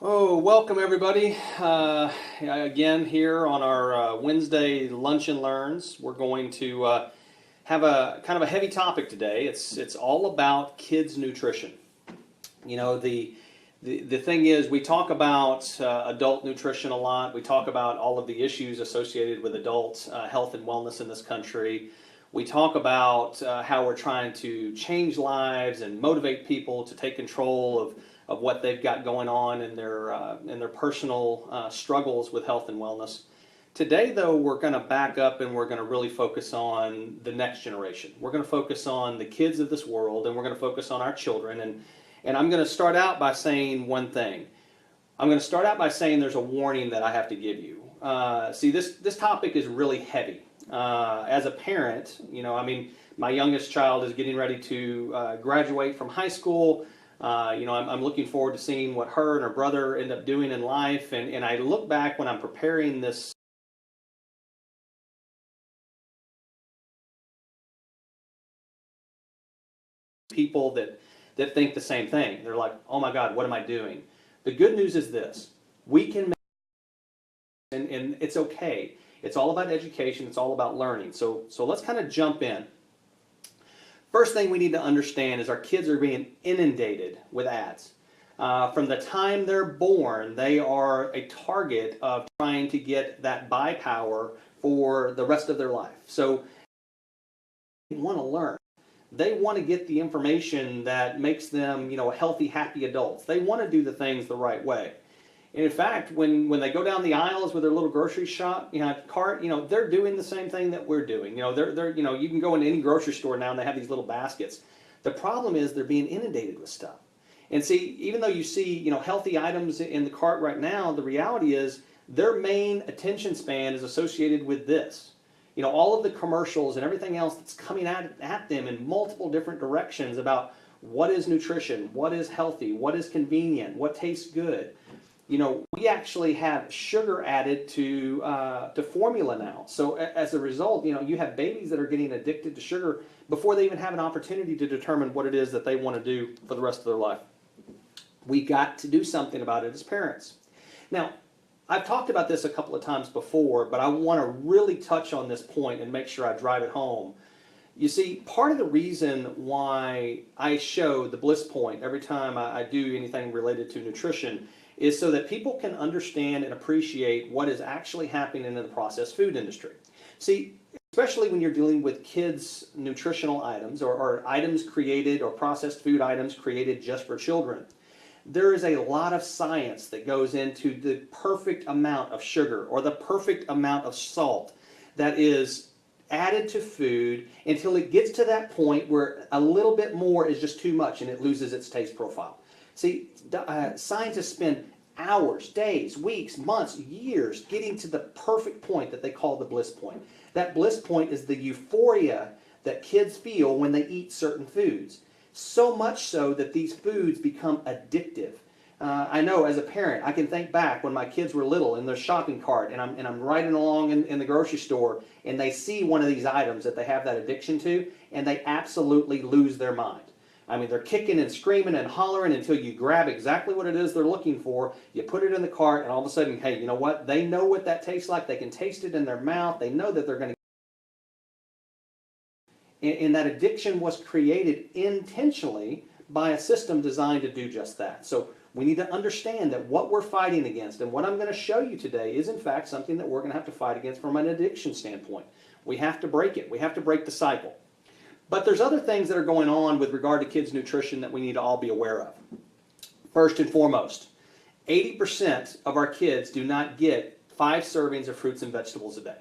Oh, welcome everybody. Again, here on our Wednesday Lunch and Learns, we're going to have a kind of a heavy topic today. It's all about kids' nutrition. You know, the thing is, we talk about adult nutrition a lot. We talk about all of the issues associated with adult health and wellness in this country. We talk about how we're trying to change lives and motivate people to take control of what they've got going on in their personal struggles with health and wellness. Today, though, we're going to back up and we're going to really focus on the next generation. We're going to focus on the kids of this world, and we're going to focus on our children. And I'm going to start out by saying one thing. I'm going to start out by saying there's a warning that I have to give you. See, this topic is really heavy. As a parent, my youngest child is getting ready to graduate from high school. I'm looking forward to seeing what her and her brother end up doing in life. And I look back when I'm preparing this people that think the same thing. They're like, oh my God, what am I doing? The good news is this. We can make, and it's okay. It's all about education. It's all about learning. So let's kind of jump in. First thing we need to understand is our kids are being inundated with ads. From the time they're born, they are a target of trying to get that buy power for the rest of their life. So they want to learn. They want to get the information that makes them, healthy, happy adults. They want to do the things the right way. And in fact, when they go down the aisles with their little grocery shop, cart, they're doing the same thing that we're doing. You can go into any grocery store now and they have these little baskets. The problem is they're being inundated with stuff. And see, even though you see, healthy items in the cart right now, the reality is their main attention span is associated with this. All of the commercials and everything else that's coming at them in multiple different directions about what is nutrition, what is healthy, what is convenient, what tastes good. We actually have sugar added to formula now. So as a result, you have babies that are getting addicted to sugar before they even have an opportunity to determine what it is that they want to do for the rest of their life. We got to do something about it as parents. Now, I've talked about this a couple of times before, but I want to really touch on this point and make sure I drive it home. You see, part of the reason why I show the bliss point every time I do anything related to nutrition is so that people can understand and appreciate what is actually happening in the processed food industry. See, especially when you're dealing with kids' nutritional items or items created or processed food items created just for children, there is a lot of science that goes into the perfect amount of sugar or the perfect amount of salt that is added to food until it gets to that point where a little bit more is just too much and it loses its taste profile. See, scientists spend hours, days, weeks, months, years getting to the perfect point that they call the bliss point. That bliss point is the euphoria that kids feel when they eat certain foods. So much so that these foods become addictive. I know as a parent, I can think back when my kids were little in their shopping cart and I'm riding along in the grocery store and they see one of these items that they have that addiction to and they absolutely lose their mind. They're kicking and screaming and hollering until you grab exactly what it is they're looking for. You put it in the cart, and all of a sudden, hey, you know what? They know what that tastes like. They can taste it in their mouth. They know that they're going to. And that addiction was created intentionally by a system designed to do just that. So we need to understand that what we're fighting against, and what I'm going to show you today, is in fact something that we're going to have to fight against from an addiction standpoint. We have to break it. We have to break the cycle. But there's other things that are going on with regard to kids' nutrition that we need to all be aware of. First and foremost, 80% of our kids do not get 5 servings of fruits and vegetables a day.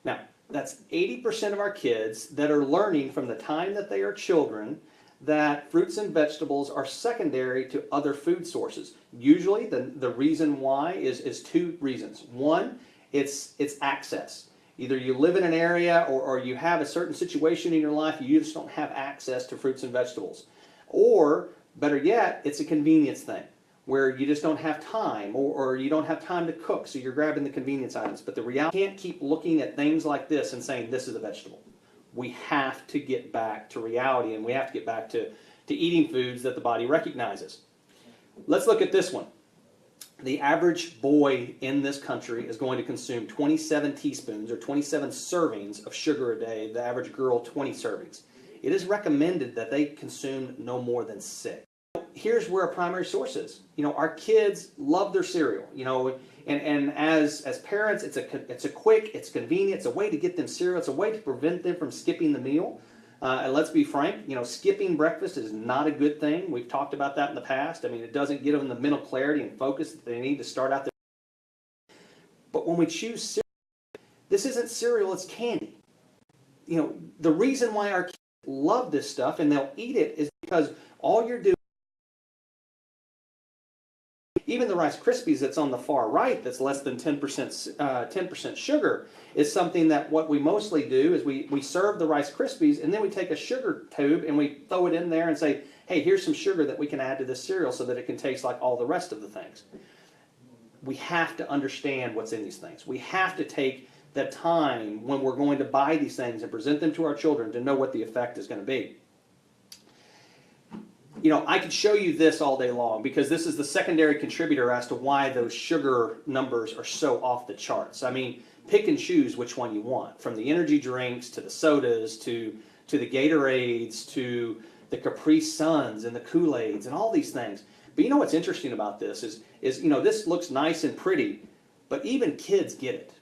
Now, that's 80% of our kids that are learning from the time that they are children that fruits and vegetables are secondary to other food sources. Usually, the reason why is 2 reasons. One, it's access. Either you live in an area or you have a certain situation in your life, you just don't have access to fruits and vegetables. Or, better yet, it's a convenience thing where you just don't have time or you don't have time to cook, so you're grabbing the convenience items. But the reality, you can't keep looking at things like this and saying this is a vegetable. We have to get back to reality and we have to get back to eating foods that the body recognizes. Let's look at this one. the average boy in this country is going to consume 27 teaspoons or 27 servings of sugar a day. The average girl, 20 servings. It is recommended that they consume no more than 6. Here's where our primary source is. Our kids love their cereal. And as parents, it's a quick, it's convenient, it's a way to get them cereal, it's a way to prevent them from skipping the meal. And let's be frank, skipping breakfast is not a good thing. We've talked about that in the past. I mean, it doesn't give them the mental clarity and focus that they need to start out their. But when we choose cereal, this isn't cereal, it's candy. The reason why our kids love this stuff and they'll eat it is because all you're doing. Even the Rice Krispies that's on the far right, that's less than 10% sugar, is something that what we mostly do is we serve the Rice Krispies and then we take a sugar tube and we throw it in there and say, hey, here's some sugar that we can add to this cereal so that it can taste like all the rest of the things. We have to understand what's in these things. We have to take the time when we're going to buy these things and present them to our children to know what the effect is going to be. I could show you this all day long because this is the secondary contributor as to why those sugar numbers are so off the charts. I mean, pick and choose which one you want, from the energy drinks to the sodas to the Gatorades to the Capri Suns and the Kool-Aids and all these things. But what's interesting about this is this looks nice and pretty, but even kids get it.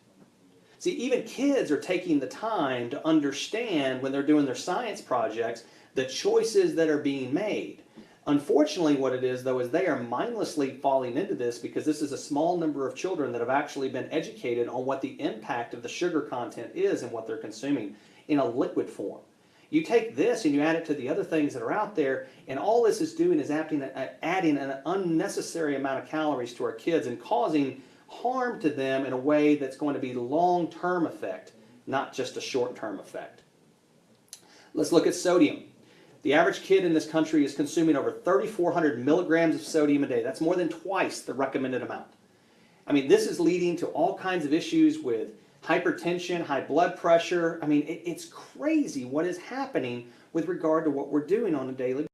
See, even kids are taking the time to understand when they're doing their science projects the choices that are being made. Unfortunately, what it is, though, is they are mindlessly falling into this because this is a small number of children that have actually been educated on what the impact of the sugar content is and what they're consuming in a liquid form. You take this and you add it to the other things that are out there, and all this is doing is adding an unnecessary amount of calories to our kids and causing harm to them in a way that's going to be long-term effect, not just a short-term effect. Let's look at sodium. The average kid in this country is consuming over 3,400 milligrams of sodium a day. That's more than twice the recommended amount. I mean, this is leading to all kinds of issues with hypertension, high blood pressure. I mean, it's crazy what is happening with regard to what we're doing on a daily basis.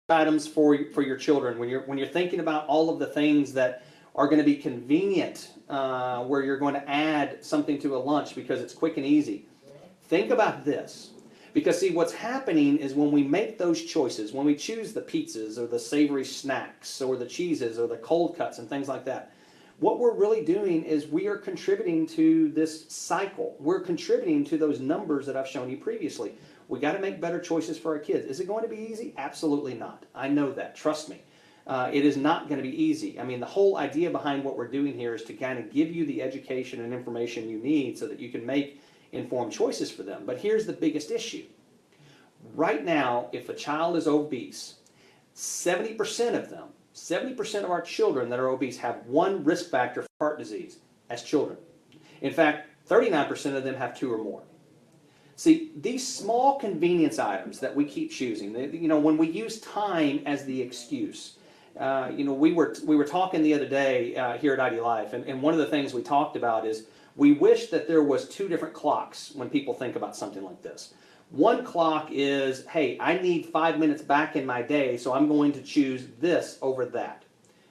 Items for your children when you're thinking about all of the things that are going to be convenient, where you're going to add something to a lunch because it's quick and easy. Think about this. Because see, what's happening is when we make those choices, when we choose the pizzas or the savory snacks or the cheeses or the cold cuts and things like that, what we're really doing is we are contributing to this cycle. We're contributing to those numbers that I've shown you previously. We got to make better choices for our kids. Is it going to be easy? Absolutely not. I know that. Trust me. It is not going to be easy. I mean, the whole idea behind what we're doing here is to kind of give you the education and information you need so that you can make informed choices for them. But here's the biggest issue. Right now, if a child is obese, 70% of them, 70% of our children that are obese have one risk factor for heart disease as children. In fact, 39% of them have 2 or more. See, these small convenience items that we keep choosing, when we use time as the excuse, we were talking the other day here at ID Life, and one of the things we talked about is we wish that there was 2 different clocks when people think about something like this. One clock is, hey, I need 5 minutes back in my day, so I'm going to choose this over that.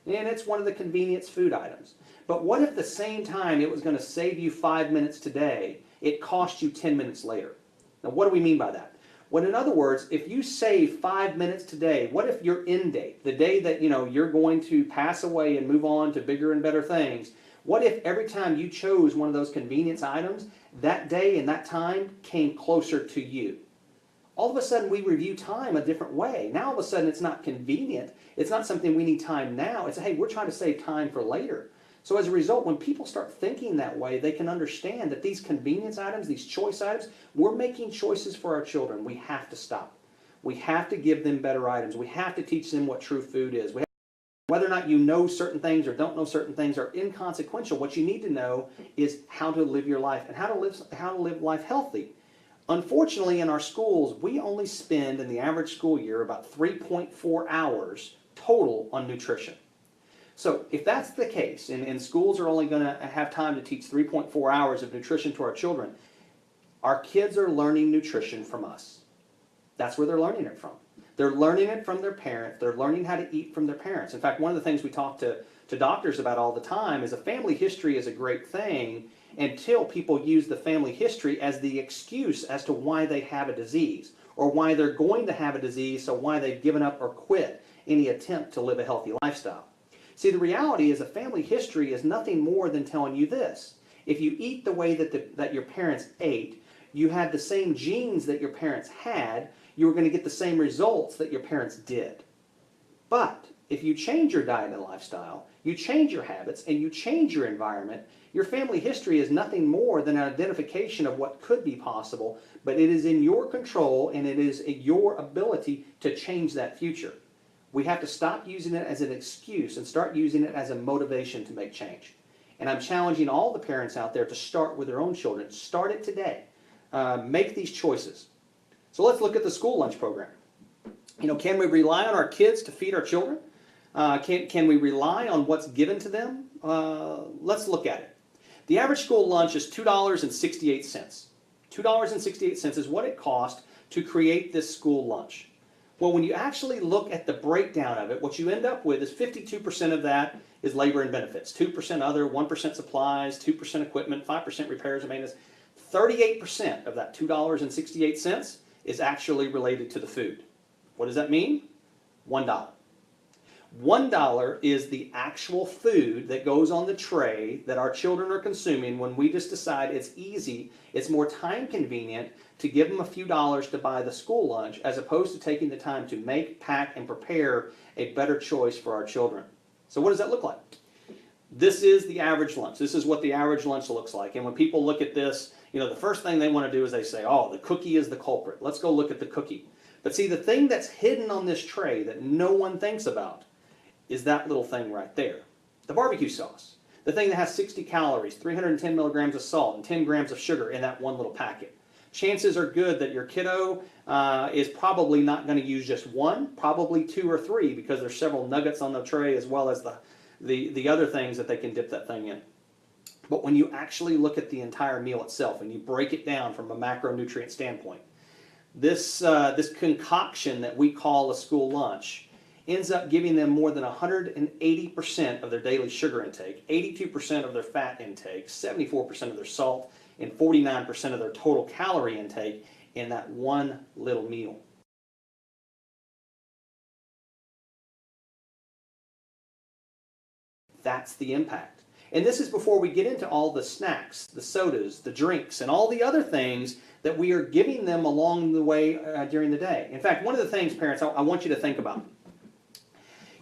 And it's one of the convenience food items. But what if at the same time it was going to save you 5 minutes today, it cost you 10 minutes later? Now, what do we mean by that? Well, in other words, if you save 5 minutes today, what if your end date, the day that you're going to pass away and move on to bigger and better things, what if every time you chose one of those convenience items, that day and that time came closer to you? All of a sudden, we review time a different way. Now, all of a sudden, it's not convenient. It's not something we need time now. It's, hey, we're trying to save time for later. So as a result, when people start thinking that way, they can understand that these convenience items, these choice items, we're making choices for our children. We have to stop. We have to give them better items. We have to teach them what true food is. Whether or not you know certain things or don't know certain things are inconsequential. What you need to know is how to live your life and how to live life healthy. Unfortunately, in our schools, we only spend in the average school year about 3.4 hours total on nutrition. So if that's the case, and schools are only going to have time to teach 3.4 hours of nutrition to our children, our kids are learning nutrition from us. That's where they're learning it from. They're learning it from their parents. They're learning how to eat from their parents. In fact, one of the things we talk to doctors about all the time is a family history is a great thing until people use the family history as the excuse as to why they have a disease or why they're going to have a disease, so why they've given up or quit any attempt to live a healthy lifestyle. See, the reality is a family history is nothing more than telling you this. If you eat the way that your parents ate, you had the same genes that your parents had, you were going to get the same results that your parents did. But if you change your diet and lifestyle, you change your habits, and you change your environment, your family history is nothing more than an identification of what could be possible, but it is in your control and it is in your ability to change that future. We have to stop using it as an excuse and start using it as a motivation to make change. And I'm challenging all the parents out there to start with their own children. Start it today. Make these choices. So let's look at the school lunch program. You know, can we rely on our kids to feed our children? Can we rely on what's given to them? Let's look at it. The average school lunch is $2.68. $2.68 is what it cost to create this school lunch. Well, when you actually look at the breakdown of it, what you end up with is 52% of that is labor and benefits, 2% other, 1% supplies, 2% equipment, 5% repairs and maintenance. 38% of that $2.68 is actually related to the food. What does that mean? $1. $1 is the actual food that goes on the tray that our children are consuming when we just decide it's easy, it's more time convenient to give them a few dollars to buy the school lunch as opposed to taking the time to make, pack, and prepare a better choice for our children. So what does that look like? This is the average lunch. This is what the average lunch looks like. And when people look at this, you know, the first thing they want to do is they say, oh, the cookie is the culprit. Let's go look at the cookie. But see, the thing that's hidden on this tray that no one thinks about is that little thing right there, the barbecue sauce. The thing that has 60 calories, 310 milligrams of salt, and 10 grams of sugar in that one little packet. Chances are good that your kiddo is probably not going to use just one, probably 2 or 3, because there's several nuggets on the tray as well as the other things that they can dip that thing in. But when you actually look at the entire meal itself and you break it down from a macronutrient standpoint, this concoction that we call a school lunch ends up giving them more than 180% of their daily sugar intake, 82% of their fat intake, 74% of their salt, and 49% of their total calorie intake in that one little meal. That's the impact. And this is before we get into all the snacks, the sodas, the drinks, and all the other things that we are giving them along the way during the day. In fact, one of the things, parents, I want you to think about.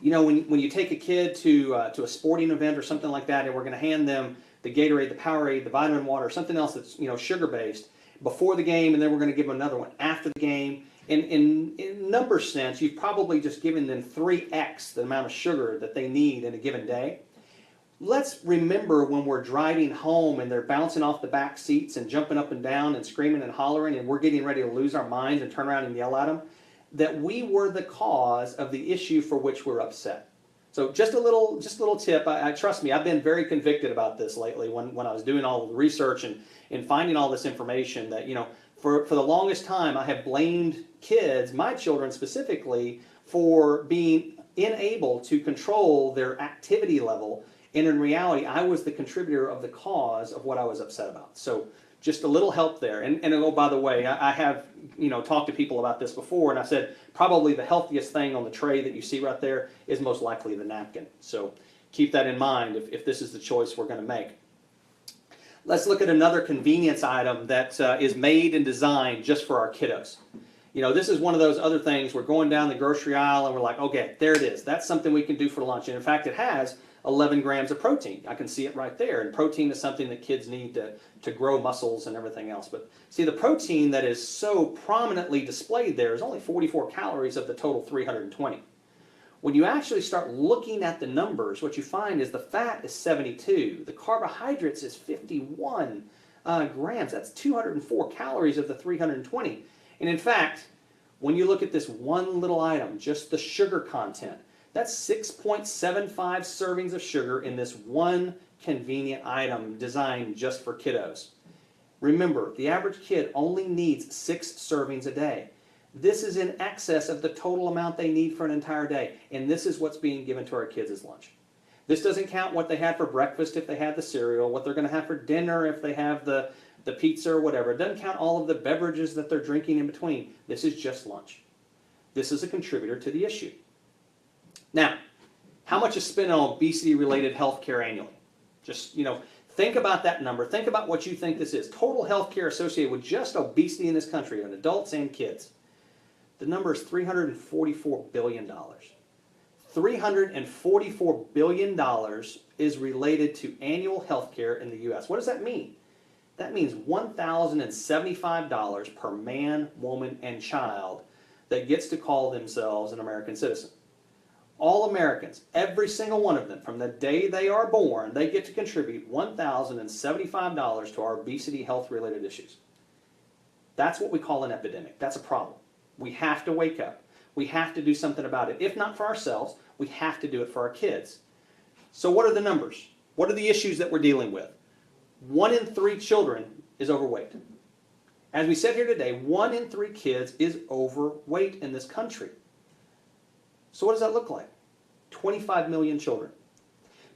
You know, when you take a kid to a sporting event or something like that, and we're going to hand them the Gatorade, the Powerade, the vitamin water, something else that's, you know, sugar-based before the game, and then we're going to give them another one after the game. In number sense, you've probably just given them 3x the amount of sugar that they need in a given day. Let's remember when we're driving home and they're bouncing off the back seats and jumping up and down and screaming and hollering, and we're getting ready to lose our minds and turn around and yell at them, that we were the cause of the issue for which we're upset. So just a little tip. Trust me, I've been very convicted about this lately when I was doing all the research and finding all this information that, you know, for the longest time I have blamed kids, my children specifically, for being unable to control their activity level. And in reality, I was the contributor of the cause of what I was upset about. So just a little help there. And oh, by the way, I have, you know, talked to people about this before, and I said probably the healthiest thing on the tray that you see right there is most likely the napkin. So keep that in mind if this is the choice we're going to make. Let's look at another convenience item that is made and designed just for our kiddos. You know, this is one of those other things, we're going down the grocery aisle and we're like, okay, there it is. That's something we can do for lunch. And in fact, it has 11 grams of protein. I can see it right there. And protein is something that kids need to grow muscles and everything else. But see, the protein that is so prominently displayed there is only 44 calories of the total 320. When you actually start looking at the numbers, what you find is the fat is 72. The carbohydrates is 51 grams. That's 204 calories of the 320. And in fact, when you look at this one little item, just the sugar content, that's 6.75 servings of sugar in this one convenient item designed just for kiddos. Remember, the average kid only needs 6 servings a day. This is in excess of the total amount they need for an entire day. And this is what's being given to our kids as lunch. This doesn't count what they had for breakfast if they had the cereal, what they're going to have for dinner if they have the pizza or whatever. It doesn't count all of the beverages that they're drinking in between. This is just lunch. This is a contributor to the issue. Now, how much is spent on obesity-related health care annually? Just, think about that number. Think about what you think this is. Total health care associated with just obesity in this country, on adults and kids. The number is $344 billion. $344 billion is related to annual health care in the U.S. What does that mean? That means $1,075 per man, woman, and child that gets to call themselves an American citizen. All Americans, every single one of them, from the day they are born, they get to contribute $1,075 to our obesity health-related issues. That's what we call an epidemic. That's a problem. We have to wake up. We have to do something about it. If not for ourselves, we have to do it for our kids. So what are the numbers? What are the issues that we're dealing with? 1 in 3 children is overweight. As we said here today, 1 in 3 kids is overweight in this country. So what does that look like? 25 million children.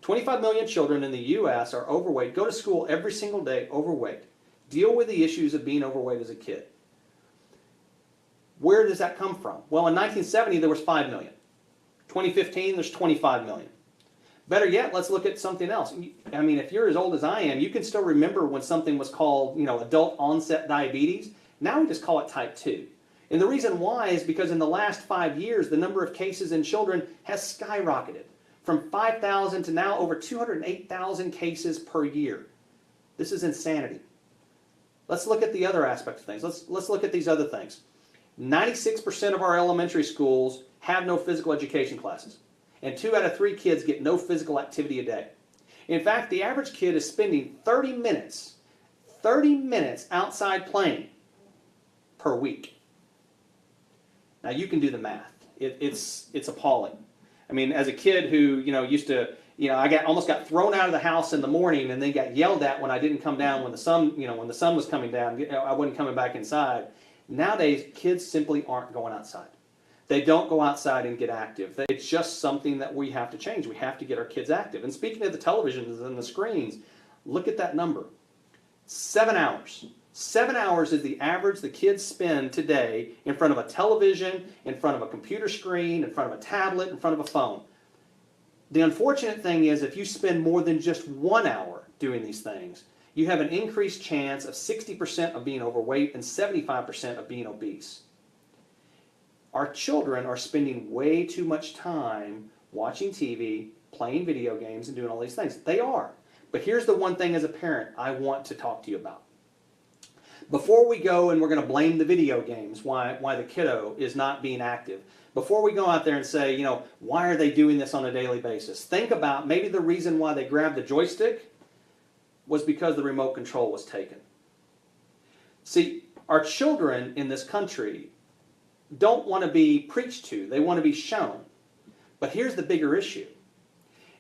25 million children in the U.S. are overweight, go to school every single day overweight, deal with the issues of being overweight as a kid. Where does that come from? Well, in 1970, there was 5 million. 2015, there's 25 million. Better yet, let's look at something else. I mean, if you're as old as I am, you can still remember when something was called, adult onset diabetes. Now we just call it type 2. And the reason why is because in the last 5 years, the number of cases in children has skyrocketed from 5,000 to now over 208,000 cases per year. This is insanity. Let's look at the other aspect of things. Let's look at these other things. 96% of our elementary schools have no physical education classes. And 2 out of 3 kids get no physical activity a day. In fact, the average kid is spending 30 minutes outside playing per week. Now you can do the math. It's appalling. I mean, as a kid who used to, I almost got thrown out of the house in the morning and then got yelled at when I didn't come down when the sun was coming down. I wasn't coming back inside. Nowadays, kids simply aren't going outside. They don't go outside and get active. It's just something that we have to change. We have to get our kids active. And speaking of the televisions and the screens, look at that number. 7 hours. 7 hours is the average the kids spend today in front of a television, in front of a computer screen, in front of a tablet, in front of a phone. The unfortunate thing is if you spend more than just 1 hour doing these things, you have an increased chance of 60% of being overweight and 75% of being obese. Our children are spending way too much time watching TV, playing video games, and doing all these things. They are. But here's the one thing as a parent I want to talk to you about. Before we go and we're going to blame the video games, why the kiddo is not being active, before we go out there and say, why are they doing this on a daily basis? Think about maybe the reason why they grabbed the joystick was because the remote control was taken. See, our children in this country don't want to be preached to. They want to be shown. But here's the bigger issue.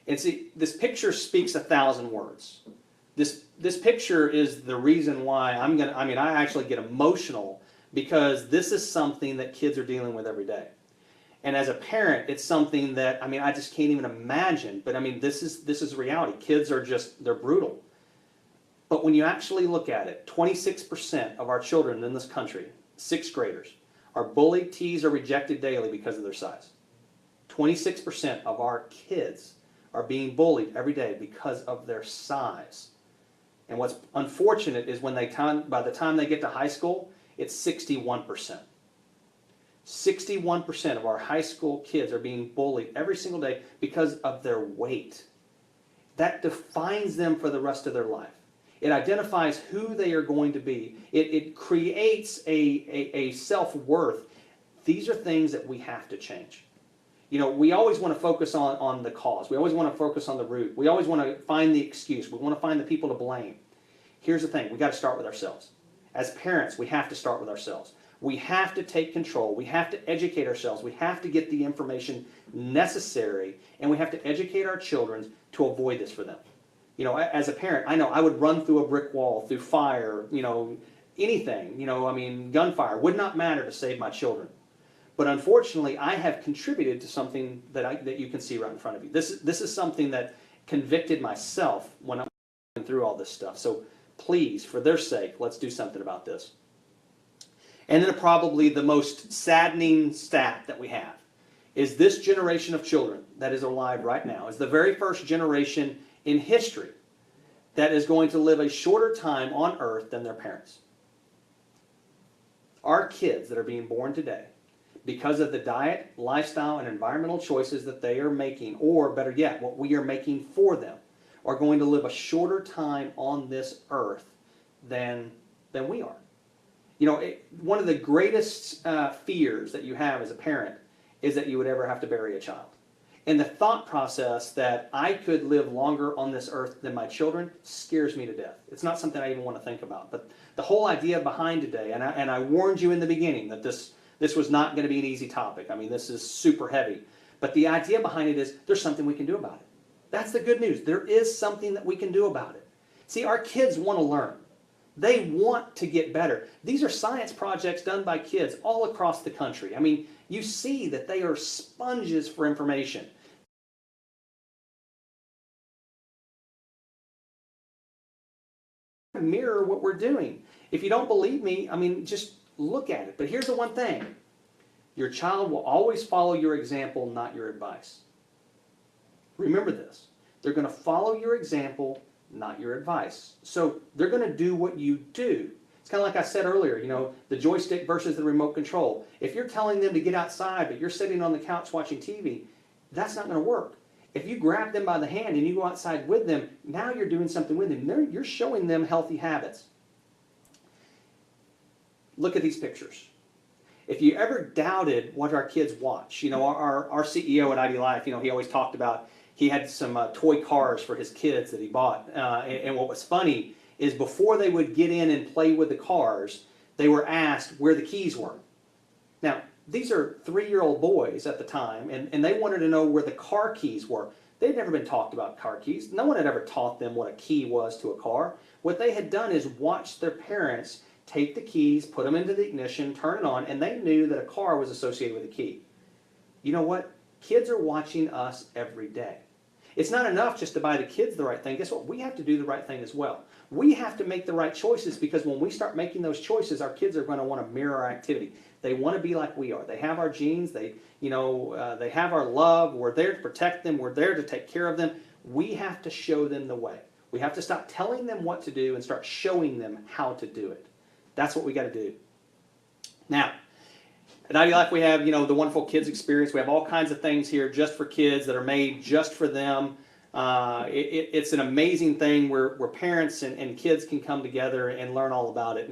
And see, this picture speaks 1,000 words. This picture is the reason why I actually get emotional because this is something that kids are dealing with every day. And as a parent, it's something that, I just can't even imagine. But this is reality. Kids are they're brutal. But when you actually look at it, 26% of our children in this country, 6th graders, are bullied, teased, or rejected daily because of their size. 26% of our kids are being bullied every day because of their size. And what's unfortunate is by the time they get to high school, it's 61%. 61% of our high school kids are being bullied every single day because of their weight. That defines them for the rest of their life. It identifies who they are going to be. It creates a self-worth. These are things that we have to change. We always want to focus on the cause. We always want to focus on the root. We always want to find the excuse. We want to find the people to blame. Here's the thing. We've got to start with ourselves. As parents, we have to start with ourselves. We have to take control. We have to educate ourselves. We have to get the information necessary, and we have to educate our children to avoid this for them. As a parent, I know I would run through a brick wall, through fire, anything, gunfire would not matter to save my children. But unfortunately, I have contributed to something that you can see right in front of you. This is something that convicted myself when I went through all this stuff. So please, for their sake, let's do something about this. And then probably the most saddening stat that we have is this generation of children that is alive right now is the very first generation in history that is going to live a shorter time on earth than their parents. Our kids that are being born today, because of the diet, lifestyle, and environmental choices that they are making, or better yet, what we are making for them, are going to live a shorter time on this earth than we are. You know, one of the greatest fears that you have as a parent is that you would ever have to bury a child. And the thought process that I could live longer on this earth than my children scares me to death. It's not something I even want to think about. But the whole idea behind today, and I warned you in the beginning that this was not going to be an easy topic. I mean, this is super heavy. But the idea behind it is there's something we can do about it. That's the good news. There is something that we can do about it. See, our kids want to learn. They want to get better. These are science projects done by kids all across the country. I mean, you see that they are sponges for information. Mirror what we're doing. If you don't believe me, I mean, just look at it. But here's the one thing. Your child will always follow your example, not your advice. Remember this. They're going to follow your example, not your advice. So they're going to do what you do. It's kind of like I said earlier, you know, the joystick versus the remote control. If you're telling them to get outside, but you're sitting on the couch watching TV, that's not going to work. If you grab them by the hand and you go outside with them, now you're doing something with them. You're showing them healthy habits. Look at these pictures. If you ever doubted what our kids watch, you know, our CEO at ID Life, you know, he always talked about he had some toy cars for his kids that he bought. And what was funny is before they would get in and play with the cars, they were asked where the keys were. Now, these are 3-year-old boys at the time, and they wanted to know where the car keys were. They'd never been talked about car keys. No one had ever taught them what a key was to a car. What they had done is watched their parents take the keys, put them into the ignition, turn it on, and they knew that a car was associated with a key. You know what? Kids are watching us every day. It's not enough just to buy the kids the right thing. Guess what? We have to do the right thing as well. We have to make the right choices, because when we start making those choices, our kids are going to want to mirror our activity. They want to be like we are. They have our genes. They have our love. We're there to protect them. We're there to take care of them. We have to show them the way. We have to stop telling them what to do and start showing them how to do it. That's what we got to do. Now, at ID Life, we have, you know, the wonderful kids experience. We have all kinds of things here just for kids that are made just for them. It's an amazing thing where parents and kids can come together and learn all about it.